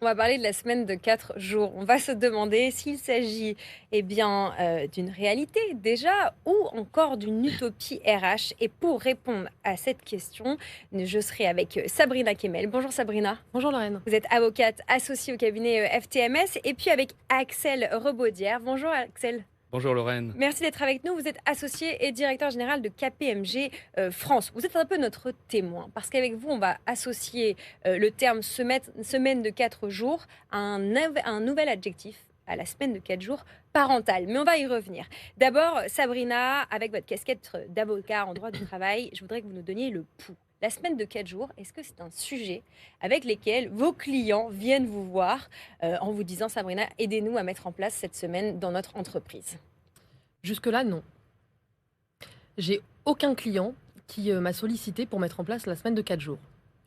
va parler de la semaine de 4 jours. On va se demander s'il s'agit d'une réalité déjà ou encore d'une utopie RH. Et pour répondre à cette question, je serai avec Sabrina Kemel. Bonjour Sabrina. Bonjour Lorraine. Vous êtes avocate associée au cabinet FTMS et puis avec Axel Rebaudière. Bonjour Axel. Bonjour Lorraine. Merci d'être avec nous. Vous êtes associé et directeur général de KPMG France. Vous êtes un peu notre témoin parce qu'avec vous, on va associer le terme semaine de 4 jours à un nouvel adjectif à la semaine de 4 jours parentale. Mais on va y revenir. D'abord, Sabrina, avec votre casquette d'avocat en droit du travail, je voudrais que vous nous donniez le pouls. La semaine de 4 jours, est-ce que c'est un sujet avec lequel vos clients viennent vous voir en vous disant, Sabrina, aidez-nous à mettre en place cette semaine dans notre entreprise? Jusque-là, non. J'ai aucun client qui m'a sollicité pour mettre en place la semaine de 4 jours.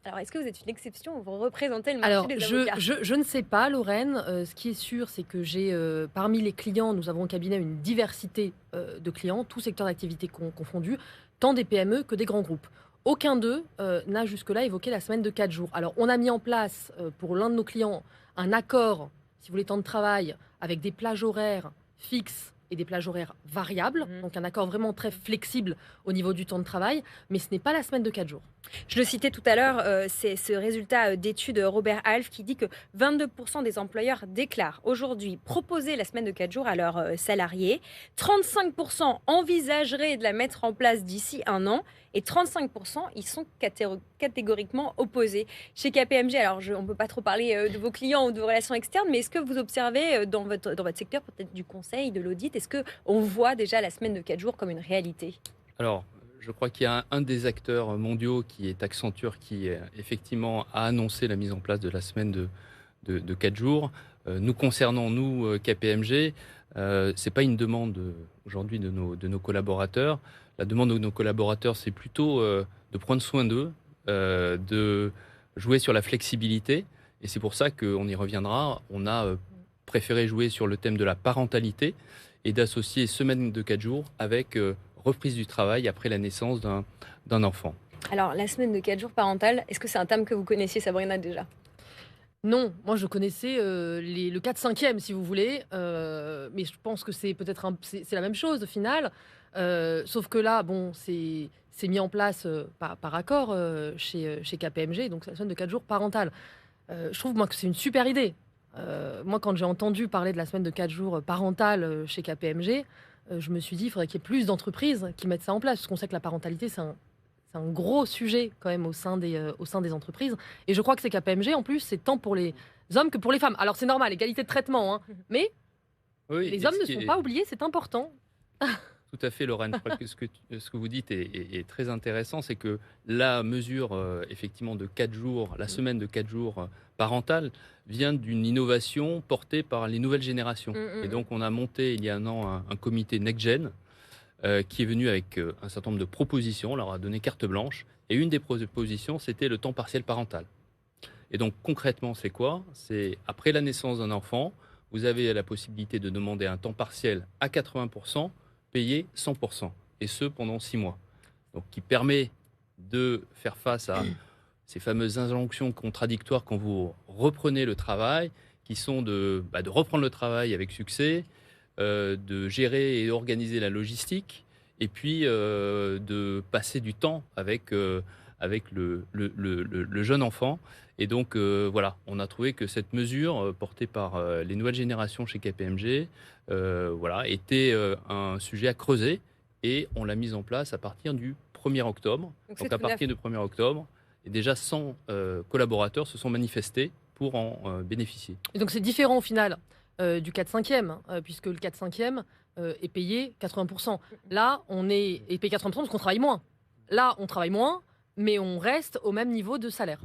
Alors, est-ce que vous êtes une exception ou vous représentez le marché Alors, des avocats? je ne sais pas, Lorraine. Ce qui est sûr, c'est que j'ai, parmi les clients, nous avons au cabinet une diversité de clients, tous secteurs d'activité confondus, tant des PME que des grands groupes. Aucun d'eux n'a jusque-là évoqué la semaine de 4 jours. Alors, on a mis en place pour l'un de nos clients un accord, si vous voulez, temps de travail, avec des plages horaires fixes et des plages horaires variables. Donc, un accord vraiment très flexible au niveau du temps de travail. Mais ce n'est pas la semaine de 4 jours. Je le citais tout à l'heure, c'est ce résultat d'étude Robert Half qui dit que 22% des employeurs déclarent aujourd'hui proposer la semaine de 4 jours à leurs salariés. 35% envisageraient de la mettre en place d'ici un an. Et 35%, ils sont catégoriquement opposés. Chez KPMG, alors on ne peut pas trop parler de vos clients ou de vos relations externes, mais est-ce que vous observez dans votre secteur, peut-être du conseil, de l'audit, est-ce qu'on voit déjà la semaine de 4 jours comme une réalité? Alors, je crois qu'il y a un des acteurs mondiaux qui est Accenture qui, effectivement, a annoncé la mise en place de la semaine de 4 jours. Nous concernant, nous, KPMG, ce n'est pas une demande aujourd'hui de nos collaborateurs. La demande de nos collaborateurs, c'est plutôt de prendre soin d'eux, de jouer sur la flexibilité. Et c'est pour ça qu'on y reviendra. On a préféré jouer sur le thème de la parentalité et d'associer semaine de 4 jours avec reprise du travail après la naissance d'un enfant. Alors, la semaine de 4 jours parentale, est-ce que c'est un terme que vous connaissiez, Sabrina, déjà? Non, moi je connaissais le 4/5e si vous voulez, mais je pense que c'est peut-être c'est la même chose au final, sauf que là, bon, c'est mis en place par accord chez KPMG, donc c'est la semaine de 4 jours parentale. Je trouve moi que c'est une super idée. Moi quand j'ai entendu parler de la semaine de 4 jours parentale chez KPMG, je me suis dit il faudrait qu'il y ait plus d'entreprises qui mettent ça en place, parce qu'on sait que la parentalité c'est un gros sujet quand même au sein des entreprises. Et je crois que c'est KPMG, en plus, c'est tant pour les hommes que pour les femmes. Alors c'est normal, égalité de traitement, hein, mais Oui, les hommes ne sont pas oubliés, c'est important. Tout à fait, Lorraine. Je crois que ce que vous dites est très intéressant. C'est que la mesure, effectivement, de 4 jours, la semaine de 4 jours parentale, vient d'une innovation portée par les nouvelles générations. Et donc, on a monté il y a un an un comité Next-Gen qui est venu avec un certain nombre de propositions. On leur a donné carte blanche. Et une des propositions, c'était le temps partiel parental. Et donc, concrètement, c'est quoi? C'est après la naissance d'un enfant, vous avez la possibilité de demander un temps partiel à 80%, payé 100%, et ce pendant 6 mois. Donc, qui permet de faire face à ces fameuses injonctions contradictoires quand vous reprenez le travail, qui sont de reprendre le travail avec succès, de gérer et organiser la logistique, et puis de passer du temps avec le jeune enfant. Et donc, voilà, on a trouvé que cette mesure portée par les nouvelles générations chez KPMG voilà, était un sujet à creuser, et on l'a mise en place à partir du 1er octobre. Donc à partir du 1er octobre, et déjà 100 collaborateurs se sont manifestés pour en bénéficier. Et donc c'est différent au final du 4/5e, puisque le 4/5e est payé 80%. Là, est payé 80% parce qu'on travaille moins. Là, on travaille moins, mais on reste au même niveau de salaire.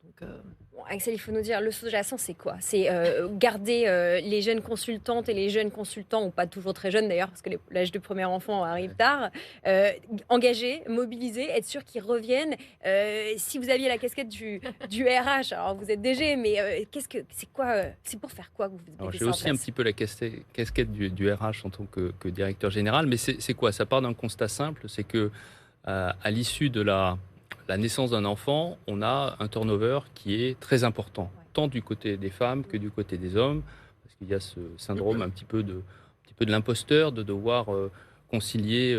Donc, Bon, Axel, il faut nous dire, le sous-jacent, c'est quoi? C'est garder les jeunes consultantes et les jeunes consultants, ou pas toujours très jeunes d'ailleurs, parce que l'âge de premier enfant arrive tard, engager, mobiliser, être sûr qu'ils reviennent. Si vous aviez la casquette du RH, alors vous êtes DG, mais c'est pour faire quoi que vous mettez J'ai ça en aussi un place? petit peu la casquette du RH en tant que directeur général, mais c'est quoi? Ça part d'un constat simple, c'est que à l'issue de la la naissance d'un enfant, on a un turnover qui est très important, Ouais. tant du côté des femmes que du côté des hommes, parce qu'il y a ce syndrome un petit peu de l'imposteur, de devoir concilier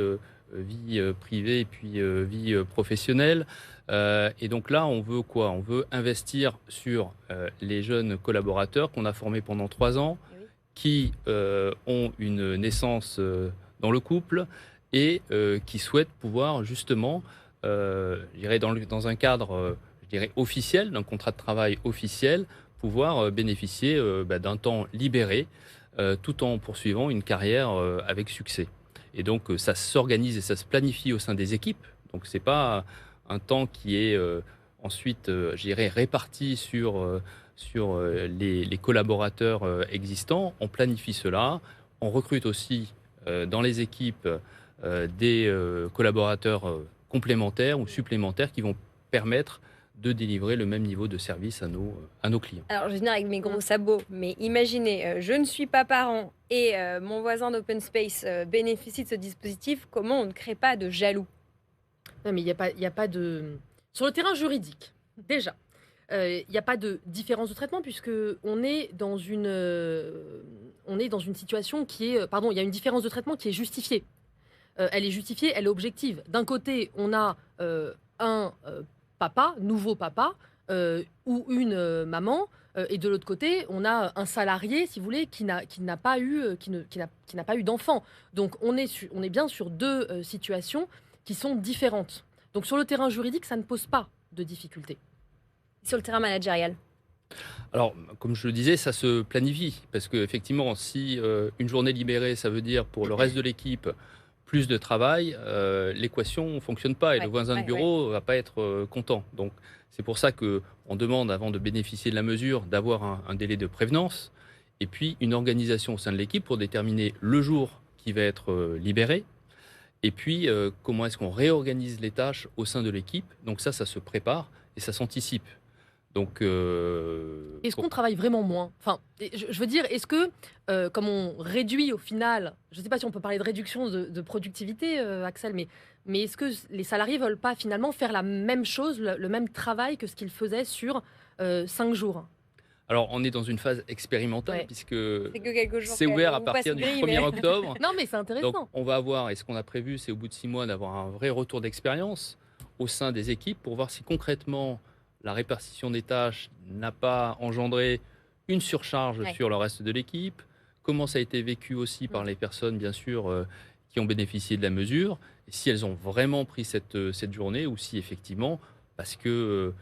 vie privée et puis vie professionnelle. Et donc là, on veut quoi? On veut investir sur les jeunes collaborateurs qu'on a formés pendant 3 ans, Eh oui. qui ont une naissance dans le couple et qui souhaitent pouvoir justement, je dirais dans un cadre, je dirais officiel, d'un contrat de travail officiel, pouvoir bénéficier d'un temps libéré, tout en poursuivant une carrière avec succès. Et donc ça s'organise et ça se planifie au sein des équipes. Donc c'est pas un temps qui est ensuite, je dirais, réparti sur les collaborateurs existants. On planifie cela. On recrute aussi dans les équipes des collaborateurs complémentaires ou supplémentaires qui vont permettre de délivrer le même niveau de service à nos clients. Alors, je vais venir avec mes gros sabots, mais imaginez, je ne suis pas parent et mon voisin d'Open Space bénéficie de ce dispositif. Comment on ne crée pas de jaloux? Non, mais il y a pas de... Sur le terrain juridique, déjà, il n'y a pas de différence de traitement puisque on est dans une situation qui est... Pardon, il y a une différence de traitement qui est justifiée. Elle est justifiée, elle est objective. D'un côté, on a un papa, nouveau papa, ou une maman, et de l'autre côté, on a un salarié, si vous voulez, qui n'a pas eu d'enfant. Donc, on est bien sur deux situations qui sont différentes. Donc, sur le terrain juridique, ça ne pose pas de difficulté. Sur le terrain managérial? Alors, comme je le disais, ça se planifie. Parce qu'effectivement, si une journée libérée, ça veut dire pour le reste de l'équipe plus de travail, l'équation ne fonctionne pas et Ouais, le voisin de bureau ne va pas être content. Donc, c'est pour ça qu'on demande, avant de bénéficier de la mesure, d'avoir un délai de prévenance et puis une organisation au sein de l'équipe pour déterminer le jour qui va être libéré. Et puis, comment est-ce qu'on réorganise les tâches au sein de l'équipe. Donc ça se prépare et ça s'anticipe. Donc, Est-ce qu'on travaille vraiment moins? Enfin, je veux dire, est-ce que, comme on réduit au final, je ne sais pas si on peut parler de réduction de productivité, Axel, mais est-ce que les salariés veulent pas finalement faire la même chose, le même travail que ce qu'ils faisaient sur 5 jours? alors, on est dans une phase expérimentale Ouais. puisque C'est que quelques jours. c'est quand ouvert même. à On partir passe du gris, 1er mais- octobre. Non, mais c'est Donc, intéressant. on va avoir, et ce qu'on a prévu, c'est au bout de 6 mois d'avoir un vrai retour d'expérience au sein des équipes pour voir si concrètement la répartition des tâches n'a pas engendré une surcharge Ouais. sur le reste de l'équipe, comment ça a été vécu aussi par les personnes, bien sûr, qui ont bénéficié de la mesure, et si elles ont vraiment pris cette journée ou si effectivement, parce que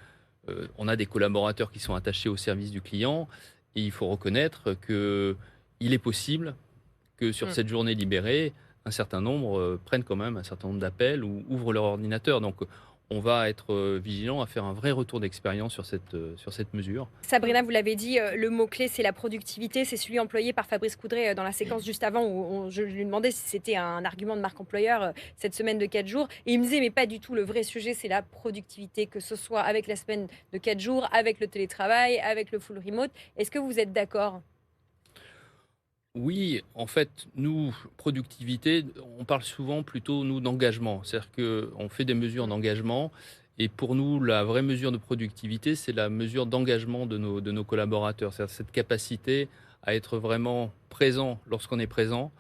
on a des collaborateurs qui sont attachés au service du client, et il faut reconnaître qu'il est possible que sur cette journée libérée, un certain nombre prennent quand même un certain nombre d'appels ou ouvrent leur ordinateur. Donc, on va être vigilant à faire un vrai retour d'expérience sur cette mesure. Sabrina, vous l'avez dit, le mot-clé, c'est la productivité. C'est celui employé par Fabrice Coudray dans la séquence juste avant où je lui demandais si c'était un argument de marque employeur, cette semaine de 4 jours. Et il me disait, mais pas du tout. Le vrai sujet, c'est la productivité, que ce soit avec la semaine de 4 jours, avec le télétravail, avec le full remote. Est-ce que vous êtes d'accord? Oui, en fait, nous, productivité, on parle souvent plutôt, nous, d'engagement. C'est-à-dire qu'on fait des mesures d'engagement. Et pour nous, la vraie mesure de productivité, c'est la mesure d'engagement de nos collaborateurs. C'est-à-dire cette capacité à être vraiment présent lorsqu'on est présent.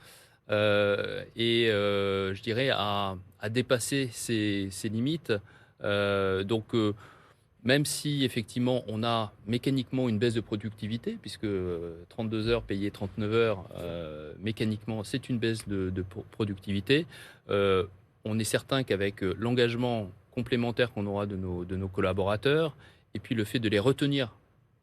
Je dirais à dépasser ses limites. Donc, même si effectivement on a mécaniquement une baisse de productivité, puisque 32 heures payées 39 heures, mécaniquement c'est une baisse de productivité, on est certain qu'avec l'engagement complémentaire qu'on aura de nos collaborateurs, et puis le fait de les retenir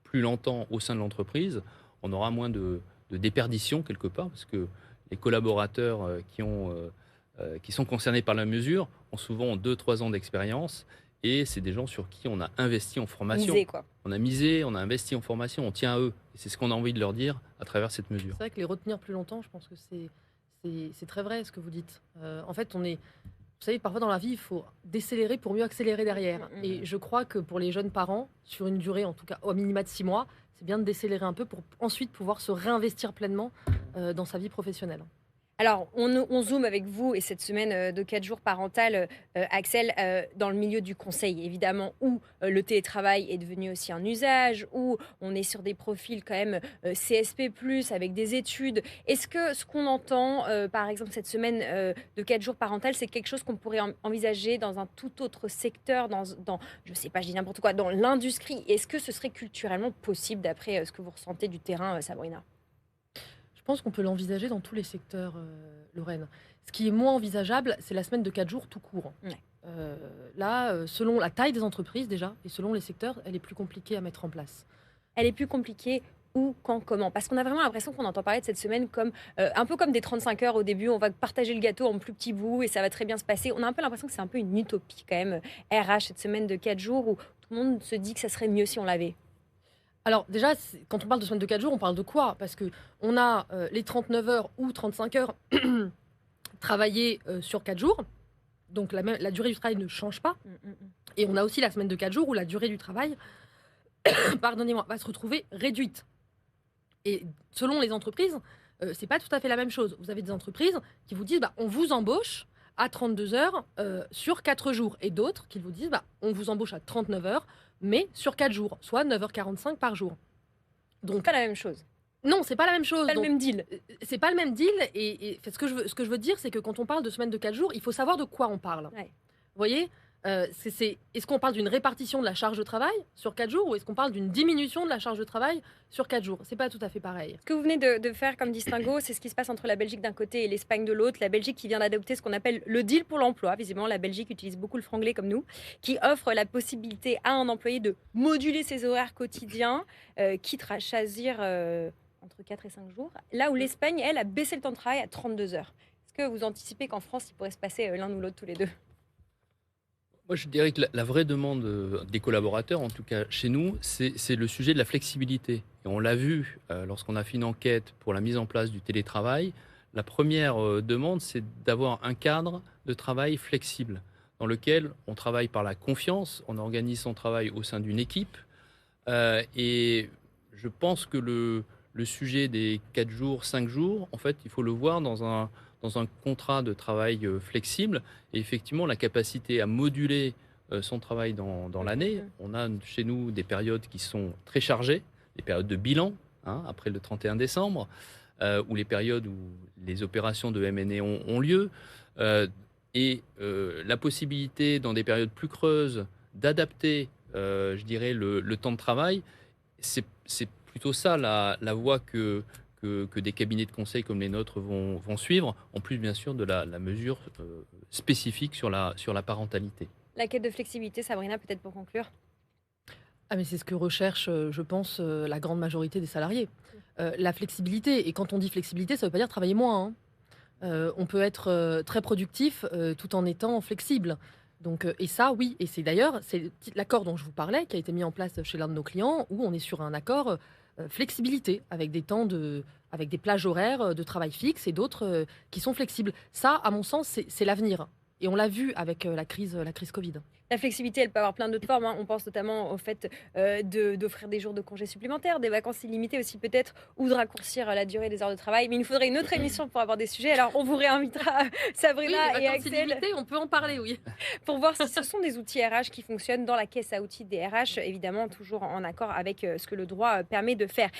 plus longtemps au sein de l'entreprise, on aura moins de déperdition quelque part, parce que les collaborateurs qui sont concernés par la mesure ont souvent 2-3 ans d'expérience. Et c'est des gens sur qui on a investi en formation. Misé, quoi. On a misé, on a investi en formation, on tient à eux. Et c'est ce qu'on a envie de leur dire à travers cette mesure. C'est vrai que les retenir plus longtemps, je pense que c'est très vrai ce que vous dites. En fait, vous savez, parfois dans la vie, il faut décélérer pour mieux accélérer derrière. Et je crois que pour les jeunes parents, sur une durée, en tout cas au minima de 6 mois, c'est bien de décélérer un peu pour ensuite pouvoir se réinvestir pleinement dans sa vie professionnelle. Alors, on zoome avec vous et cette semaine de 4 jours parentale, Axel, dans le milieu du conseil, évidemment, où le télétravail est devenu aussi un usage, où on est sur des profils quand même CSP+, avec des études. Est-ce que ce qu'on entend, par exemple, cette semaine de 4 jours parentale, c'est quelque chose qu'on pourrait envisager dans un tout autre secteur, je ne sais pas, je dis n'importe quoi, dans l'industrie? Est-ce que ce serait culturellement possible, d'après ce que vous ressentez du terrain, Sabrina? Je pense qu'on peut l'envisager dans tous les secteurs, Lorraine. Ce qui est moins envisageable, c'est la semaine de 4 jours tout court. Ouais. Là, selon la taille des entreprises déjà, et selon les secteurs, elle est plus compliquée à mettre en place. Elle est plus compliquée où, quand, comment? Parce qu'on a vraiment l'impression qu'on entend parler de cette semaine comme un peu comme des 35 heures au début. On va partager le gâteau en plus petits bouts et ça va très bien se passer. On a un peu l'impression que c'est un peu une utopie quand même, RH, cette semaine de 4 jours où tout le monde se dit que ça serait mieux si on l'avait. Alors déjà, quand on parle de semaine de 4 jours, on parle de quoi? Parce qu'on a les 39 heures ou 35 heures travaillées sur 4 jours. Donc la durée du travail ne change pas. Et on a aussi la semaine de 4 jours où la durée du travail, pardonnez-moi, va se retrouver réduite. Et selon les entreprises, c'est pas tout à fait la même chose. Vous avez des entreprises qui vous disent, on vous embauche à 32 heures sur 4 jours. Et d'autres qui vous disent, on vous embauche à 39 heures, mais sur 4 jours, soit 9h45 par jour. Donc, pas la même chose. Non, c'est pas la même chose. Pas le même deal. C'est pas le même deal. Et ce que je veux dire, c'est que quand on parle de semaine de 4 jours, il faut savoir de quoi on parle. Ouais. Vous voyez, est-ce qu'on parle d'une répartition de la charge de travail sur 4 jours ou est-ce qu'on parle d'une diminution de la charge de travail sur 4 jours? C'est pas tout à fait pareil. Ce que vous venez de faire comme distinguo, c'est ce qui se passe entre la Belgique d'un côté et l'Espagne de l'autre. La Belgique qui vient d'adopter ce qu'on appelle le deal pour l'emploi. Visiblement, la Belgique utilise beaucoup le franglais comme nous, qui offre la possibilité à un employé de moduler ses horaires quotidiens, quitte à choisir entre 4 et 5 jours. Là où l'Espagne, elle, a baissé le temps de travail à 32 heures. Est-ce que vous anticipez qu'en France, il pourrait se passer l'un ou l'autre tous les deux? Moi, je dirais que la vraie demande des collaborateurs, en tout cas chez nous, c'est le sujet de la flexibilité. Et on l'a vu lorsqu'on a fait une enquête pour la mise en place du télétravail. La première demande, c'est d'avoir un cadre de travail flexible dans lequel on travaille par la confiance, on organise son travail au sein d'une équipe. Et je pense que le sujet des 4 jours, 5 jours, en fait, il faut le voir dans un contrat de travail flexible et effectivement la capacité à moduler son travail dans l'année. On a chez nous des périodes qui sont très chargées, des périodes de bilan, après le 31 décembre, ou les périodes où les opérations de M&A ont lieu, et la possibilité dans des périodes plus creuses d'adapter, je dirais, le temps de travail, c'est plutôt ça la voie que des cabinets de conseil comme les nôtres vont suivre, en plus bien sûr de la mesure spécifique sur la parentalité. La quête de flexibilité, Sabrina, peut-être pour conclure. Mais c'est ce que recherche, je pense, la grande majorité des salariés. La flexibilité, et quand on dit flexibilité, ça ne veut pas dire travailler moins. On peut être très productif tout en étant flexible. Donc, et ça, oui, et c'est d'ailleurs l'accord dont je vous parlais qui a été mis en place chez l'un de nos clients où on est sur un accord flexibilité avec des avec des plages horaires de travail fixe et d'autres qui sont flexibles. Ça, à mon sens, c'est l'avenir. Et on l'a vu avec la crise Covid. La flexibilité, elle peut avoir plein d'autres formes. On pense notamment au fait d'offrir des jours de congés supplémentaires, des vacances illimitées aussi peut-être, ou de raccourcir la durée des heures de travail. Mais il nous faudrait une autre émission pour avoir des sujets. Alors on vous réinvitera, Sabrina oui, et Axel. On peut en parler, oui. Pour voir si ce sont des outils RH qui fonctionnent dans la caisse à outils des RH, évidemment toujours en accord avec ce que le droit permet de faire.